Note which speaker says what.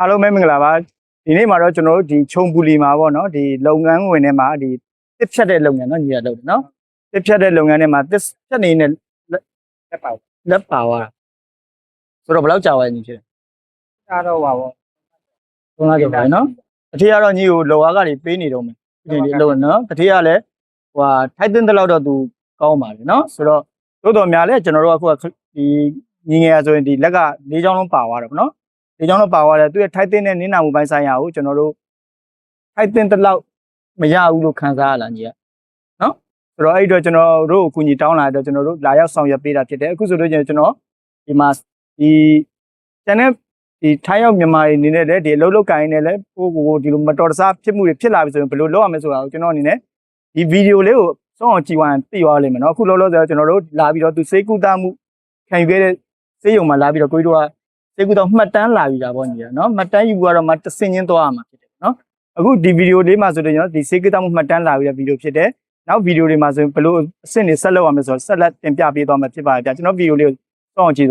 Speaker 1: အားလုံးပဲမင်္ဂလာပါဒီနေ့မှာတော့ကျွန်တော်တို့ဒီခြုံပူလီမှာပေါ့နော်ဒီလုပ်ငန်းဝင်ထဲမှာဒီတစ်ဖြတ်တဲ့လုပ်ငန်းနော်ညီရလုပ်တယ်နော်တစ်ဖြတ်တဲ့လုပ်ငန်းထဲမှာတစ်ဖြတ်နေတဲ့လက်ပါသွားဆိုတော့ဘယ်လောက်ကြာသွားညီဖြစ်လဲကြာတော့ပါပေါ့သုံးလကျော်ပါနော်တတိယတော့ညီကိုလောအားကတွေပေးနေတော့မယ်ဒီလုပ်နော်တတိယလည်းဟိုထိုက်တဲ့လောက်တော့သူကောင်းပါလေနော်ဆိုတော့တို့တော်များလဲကျွန်တော်တို့အခုဒီညီငယ်ဆိုရင်ဒီလက်က၄ချောင်းလုံးပါသွားတယ်ပေါ့နော်ဒီကြောင့်တော့ပါသွားတယ်သူရဲ့ထိုက်တဲ့နဲ့နင်းနာမှုပိုင်းဆိုင်ရာကိုကျွန်တော်တို့ထိုက်တဲ့တလောက်မရဘူးလို့ခံစားရလားညီကနော်ဆိုတော့အဲ့တော့ကျွန်တော်တို့အကူအညီတောင်းလာတော့ကျွန်တော်တို့လာရောက်ဆောင်ရွက်ပေးတာဖြစ်တယ်အခုဆိုလို့ကျွန်တော်ဒီမှာဒီကျန်တဲ့ဒီထိုင်းရောက်မြန်မာတွေအနေနဲ့လည်းဒီအလုပ်လုပ်ကိုင်းနေလည်းကိုဒီလိုမတော်တဆဖြစ်မှုတွေဖြစ်လာပြီဆိုရင်ဘယ်လိုလုပ်ရမလဲဆိုတာကိုကျွန်တော်အနေနဲ့ဒီဗီဒီယိုလေးကိုစောင့်အောင်ကြည့်ဝမ်းသိသွားလိမ့်မယ်နော်အခုလောလောဆယ်ကျွန်တော်တို့လာပြီးတော့သူစေကူတာမှုခံယူခဲ့တဲ့စေယုံမှာလာပြီးတော့ကိုကြီးတို့ကစေကူတော့မှတ်တမ်းလာပြီးတာပေါ့ညီရနော်မှတ်တမ်းယူကတော့မှတဆင်ချင်းသွားရမှာဖြစ်တယ်နော်အခုဒီဗီဒီယိုလေးမှာဆိုတော့ကျွန်တော်ဒီစေကူတာမှုမှတ်တမ်းလာပြီးတဲ့ဗီဒီယိုဖြစ်တယ်နောက်ဗီဒီယိုတွေမှာဆိုရင်ဘယ်လိုအဆင့်တွေဆက်လုပ်ရမလဲဆိုတော့ဆက်လက်တင်ပြပေးသွားမှာဖြစ်ပါတယ်ဗျာကျွန်တော်ဗီဒီယိုလေးကိုစောင့်အောင်ကြည့်